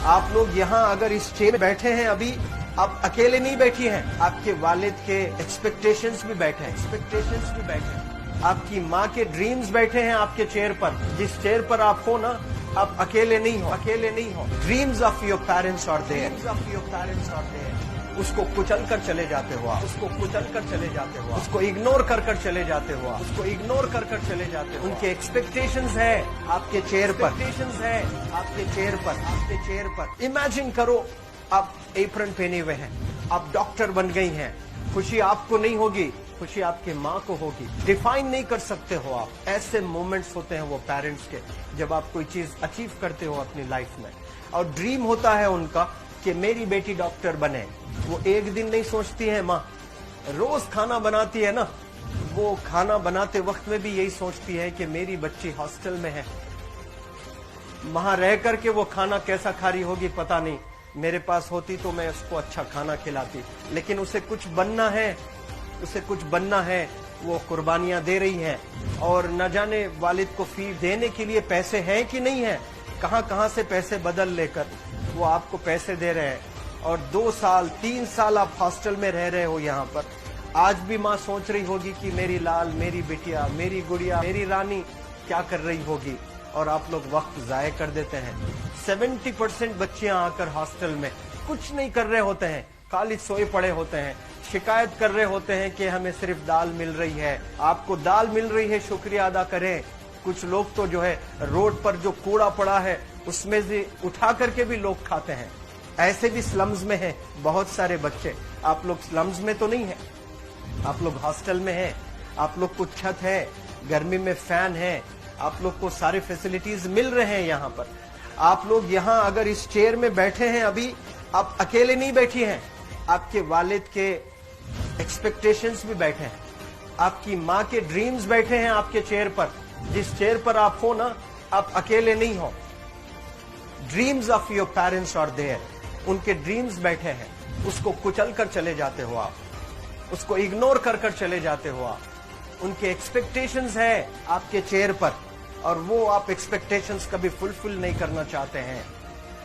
आप लोग यहाँ अगर इस चेयर में बैठे हैं अभी, आप अकेले नहीं बैठी हैं, आपके वालिद के एक्सपेक्टेशंस भी बैठे हैं, आपकी माँ के ड्रीम्स बैठे हैं आपके चेयर पर। जिस चेयर पर आप हो ना, आप अकेले नहीं हो। Dreams of your parents are there, उसको कुचल कर चले जाते हो आप, उसको इग्नोर कर चले जाते हो, उनके एक्सपेक्टेशंस है आपके चेयर पर। इमेजिन करो आप एप्रन पहने हुए हैं, आप डॉक्टर बन गई हैं, खुशी आपको नहीं होगी, खुशी आपके माँ को होगी। डिफाइन नहीं कर सकते हो आप। ऐसे मोमेंट्स होते हैं वो पेरेंट्स के, जब आप कोई चीज अचीव करते हो अपनी लाइफ में, और ड्रीम होता है उनका कि मेरी बेटी डॉक्टर बने। वो एक दिन नहीं सोचती है माँ, रोज खाना बनाती है ना, वो खाना बनाते वक्त में भी यही सोचती है कि मेरी बच्ची हॉस्टल में है, वहां रह करके वो खाना कैसा खा रही होगी पता नहीं, मेरे पास होती तो मैं उसको अच्छा खाना खिलाती। लेकिन उसे कुछ बनना है, वो कुर्बानियां दे रही है, और न जाने वालिद को फी देने के लिए पैसे हैं कि नहीं है, कहां से पैसे बदल लेकर वो आपको पैसे दे रहे हैं। और 2 साल 3 साल आप हॉस्टल में रह रहे हो यहाँ पर। आज भी माँ सोच रही होगी कि मेरी लाल, मेरी बिटिया, मेरी गुड़िया, मेरी रानी क्या कर रही होगी, और आप लोग वक्त जाया कर देते हैं। 70% बच्चियां आकर हॉस्टल में कुछ नहीं कर रहे होते हैं, खाली सोए पड़े होते हैं, शिकायत कर रहे होते हैं कि हमें सिर्फ दाल मिल रही है। आपको दाल मिल रही है, शुक्रिया अदा करें। कुछ लोग तो जो है रोड पर जो कूड़ा पड़ा है उसमें से उठा करके भी लोग खाते हैं। ऐसे भी स्लम्स में हैं बहुत सारे बच्चे। आप लोग स्लम्स में तो नहीं है, आप लोग हॉस्टल में हैं, आप लोग को छत है, गर्मी में फैन है, आप लोग को सारे फैसिलिटीज मिल रहे हैं यहाँ पर। आप लोग यहाँ अगर इस चेयर में बैठे हैं अभी, आप अकेले नहीं बैठी हैं, आपके वालिद के एक्सपेक्टेशंस भी बैठे हैं, आपकी माँ के ड्रीम्स बैठे हैं आपके चेयर पर। जिस चेयर पर आप हो ना, आप अकेले नहीं हो। Dreams of your parents are there, उनके ड्रीम्स बैठे हैं, उसको कुचल कर चले जाते हो आप, उसको इग्नोर कर चले जाते हो आप। उनके एक्सपेक्टेशंस है आपके चेयर पर, और वो आप एक्सपेक्टेशंस कभी फुलफिल नहीं करना चाहते हैं।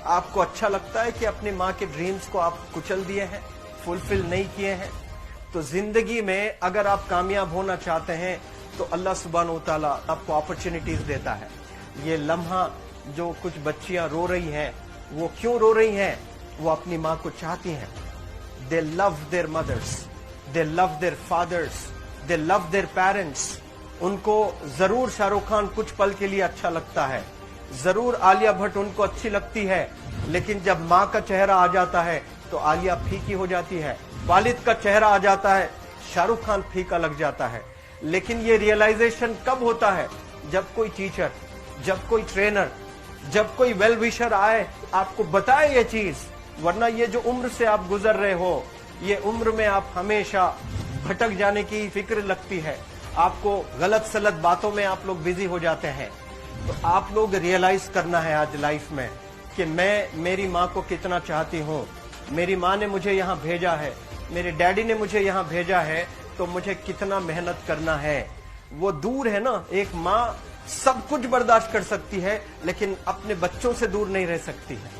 आपको अच्छा लगता है कि अपनी माँ के ड्रीम्स को आप कुचल दिए हैं, फुलफिल नहीं किए हैं। तो जिंदगी में अगर आप कामयाब होना चाहते हैं तो अल्लाह सुब्हानहू व तआला आपको अपॉर्चुनिटीज देता है। ये लम्हा जो कुछ बच्चियां रो रही हैं, वो क्यों रो रही हैं? वो अपनी माँ को चाहती हैं। They love their mothers, they love their fathers, they love their parents. उनको जरूर शाहरुख खान कुछ पल के लिए अच्छा लगता है, जरूर आलिया भट्ट उनको अच्छी लगती है, लेकिन जब माँ का चेहरा आ जाता है तो आलिया फीकी हो जाती है। वालिद का चेहरा आ जाता है, शाहरुख खान फीका लग जाता है। लेकिन ये रियलाइजेशन कब होता है? जब कोई टीचर, जब कोई ट्रेनर, जब कोई वेल विशर आए, आपको बताए ये चीज। वरना ये जो उम्र से आप गुजर रहे हो, ये उम्र में आप हमेशा भटक जाने की फिक्र लगती है, आपको गलत सलत बातों में आप लोग बिजी हो जाते हैं। तो आप लोग रियलाइज करना है आज लाइफ में कि मैं मेरी माँ को कितना चाहती हूँ। मेरी माँ ने मुझे यहाँ भेजा है, मेरे डैडी ने मुझे यहाँ भेजा है, तो मुझे कितना मेहनत करना है। वो दूर है ना, एक माँ सब कुछ बर्दाश्त कर सकती है, लेकिन अपने बच्चों से दूर नहीं रह सकती है।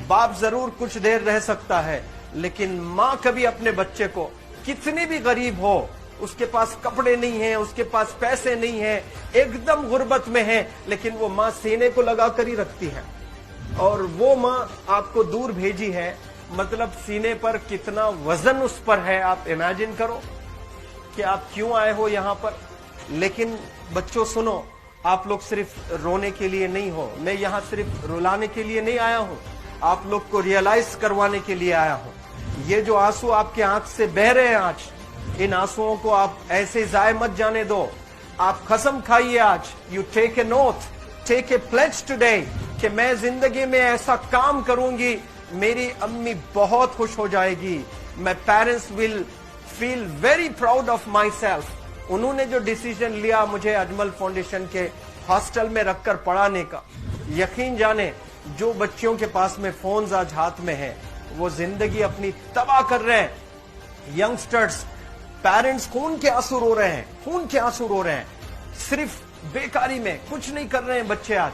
बाप जरूर कुछ देर रह सकता है, लेकिन माँ कभी अपने बच्चे को, कितनी भी गरीब हो, उसके पास कपड़े नहीं है, उसके पास पैसे नहीं है, एकदम गुर्बत में है, लेकिन वो माँ सीने को लगा कर ही रखती है। और वो माँ आपको दूर भेजी है, मतलब सीने पर कितना वजन उस पर है। आप इमेजिन करो कि आप क्यों आए हो यहाँ पर। लेकिन बच्चों सुनो, आप लोग सिर्फ रोने के लिए नहीं हो, मैं यहाँ सिर्फ रुलाने के लिए नहीं आया हूँ, आप लोग को रियलाइज करवाने के लिए आया हूँ। ये जो आंसू आपके आंख से बह रहे हैं आज, इन आंसुओं को आप ऐसे जाए मत जाने दो। आप कसम खाइए आज, you take a note, take a pledge today, कि मैं जिंदगी में ऐसा काम करूंगी, मेरी अम्मी बहुत खुश हो जाएगी। My parents will feel very proud of my self. उन्होंने जो डिसीजन लिया मुझे अजमल फाउंडेशन के हॉस्टल में रखकर पढ़ाने का, यकीन जाने जो बच्चियों के पास में फोन्स आज हाथ में है, वो जिंदगी अपनी तबाह कर रहे हैं। यंगस्टर्स, पेरेंट्स खून के आंसू रो रहे हैं, खून के आंसू रो रहे हैं, सिर्फ बेकारी में कुछ नहीं कर रहे हैं बच्चे आज।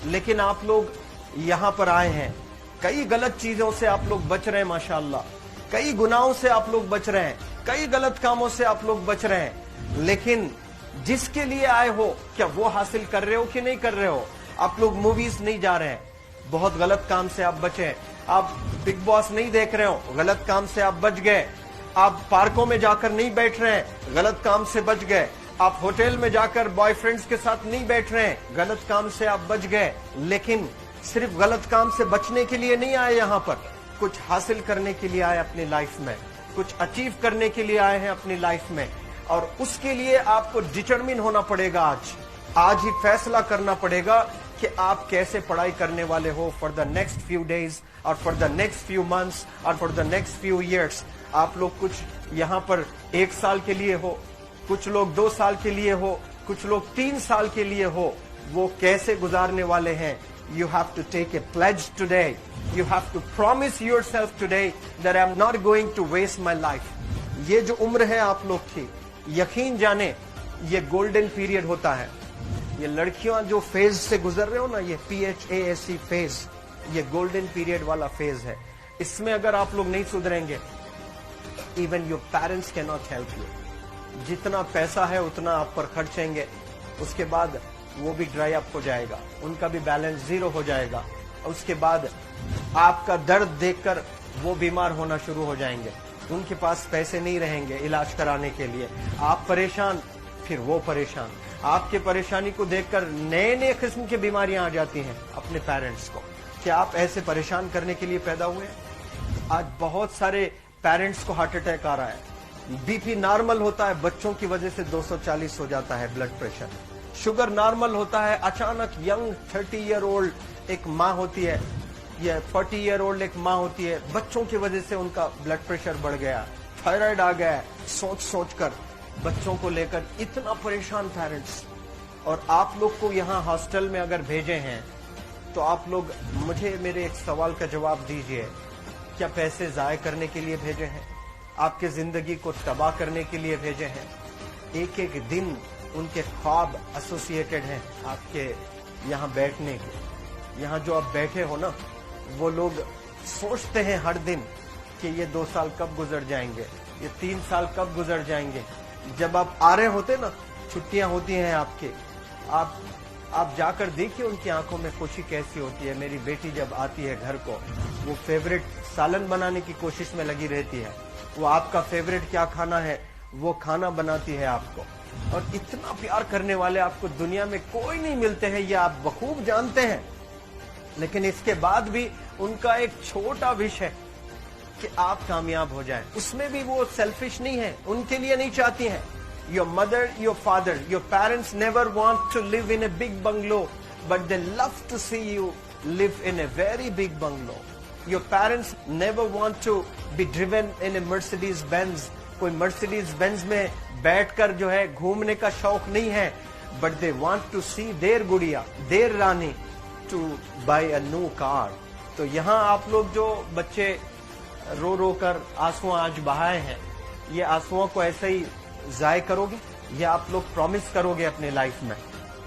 लेकिन आप लोग यहाँ पर आए हैं, कई गलत चीजों से आप लोग बच रहे हैं माशाअल्लाह, कई गुनाहों से आप लोग बच रहे हैं, कई गलत कामों से आप लोग बच रहे हैं, लेकिन जिसके लिए आए हो क्या वो हासिल कर रहे हो कि नहीं कर रहे हो? आप लोग मूवीज नहीं जा रहे हैं, बहुत गलत काम से आप बचे हैं। आप बिग बॉस नहीं देख रहे हो, गलत काम से आप बच गए। आप पार्कों में जाकर नहीं बैठ रहे हैं, गलत काम से बच गए। आप होटल में जाकर बॉयफ्रेंड्स के साथ नहीं बैठ रहे हैं, गलत काम से आप बच गए। लेकिन सिर्फ गलत काम से बचने के लिए नहीं आए यहाँ पर, कुछ हासिल करने के लिए आए अपनी लाइफ में, कुछ अचीव करने के लिए आए हैं अपनी लाइफ में। और उसके लिए आपको डिटरमिन होना पड़ेगा। आज ही फैसला करना पड़ेगा कि आप कैसे पढ़ाई करने वाले हो for the next few days और for the next few months और for the next few years. आप लोग कुछ यहाँ पर 1 साल के लिए हो, कुछ लोग 2 साल के लिए हो, कुछ लोग 3 साल के लिए हो, वो कैसे गुजारने वाले हैं? You have to take a pledge today. You have to promise yourself today that I'm not going to waste my life. ये जो उम्र है आप लोग की, यकीन जाने ये गोल्डन पीरियड होता है। ये लड़कियां जो फेज से गुजर रहे हो ना, ये PHASE फेज, ये गोल्डन पीरियड वाला फेज है। इसमें अगर आप लोग नहीं सुधरेंगे, even your parents can not help you. जितना पैसा है उतना आप पर खर्चेंगे, उसके बाद वो भी ड्राई अप हो जाएगा, उनका भी बैलेंस जीरो हो जाएगा। उसके बाद आपका दर्द देखकर वो बीमार होना शुरू हो जाएंगे, उनके पास पैसे नहीं रहेंगे इलाज कराने के लिए। आप परेशान, फिर वो परेशान। आपके परेशानी को देखकर नए नए किस्म की बीमारियां आ जाती हैं अपने पेरेंट्स को। क्या आप ऐसे परेशान करने के लिए पैदा हुए? आज बहुत सारे पेरेंट्स को हार्ट अटैक आ रहा है, बीपी नॉर्मल होता है, बच्चों की वजह से 240 हो जाता है ब्लड प्रेशर। शुगर नॉर्मल होता है, अचानक यंग 30 ईयर ओल्ड एक माँ होती है, या 40 ईयर ओल्ड एक माँ होती है, बच्चों की वजह से उनका ब्लड प्रेशर बढ़ गया, थायराइड आ गया। सोच सोच कर बच्चों को लेकर इतना परेशान पेरेंट्स। और आप लोग को यहाँ हॉस्टल में अगर भेजे हैं तो आप लोग मुझे मेरे एक सवाल का जवाब दीजिए, क्या पैसे जाय करने के लिए भेजे हैं? आपके जिंदगी को तबाह करने के लिए भेजे हैं? एक एक दिन उनके ख्वाब एसोसिएटेड हैं आपके यहाँ बैठने के। यहाँ जो आप बैठे हो ना, वो लोग सोचते हैं हर दिन कि ये 2 साल कब गुजर जाएंगे, ये 3 साल कब गुजर जाएंगे। जब आप आ रहे होते ना, छुट्टियां होती हैं आपके, आप जाकर देखिए उनकी आंखों में खुशी कैसी होती है। मेरी बेटी जब आती है घर को, वो फेवरेट सालन बनाने की कोशिश में लगी रहती है। वो आपका फेवरेट क्या खाना है वो खाना बनाती है आपको। और इतना प्यार करने वाले आपको दुनिया में कोई नहीं मिलते हैं, ये आप बखूब जानते हैं। लेकिन इसके बाद भी उनका एक छोटा विश है कि आप कामयाब हो जाएं। उसमें भी वो सेल्फिश नहीं है, उनके लिए नहीं चाहती हैं। Your mother, your father, your parents never want to live in a big bungalow, but they love to see you live in a very big bungalow. Your parents never want to be driven in a Mercedes Benz. कोई Mercedes Benz में बैठकर जो है घूमने का शौक नहीं है, but they want to see their गुड़िया, their Rani to buy a new car. तो यहाँ आप लोग जो बच्चे रो रो कर आंसू आज बहाए हैं, ये आंसुओं को ऐसे ही जाय करोगे? ये आप लोग प्रॉमिस करोगे अपने लाइफ में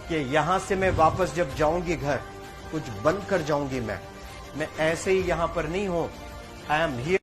कि यहाँ से मैं वापस जब जाऊंगी घर, कुछ बन कर जाऊंगी। मैं ऐसे ही यहाँ पर नहीं हूँ। I am here.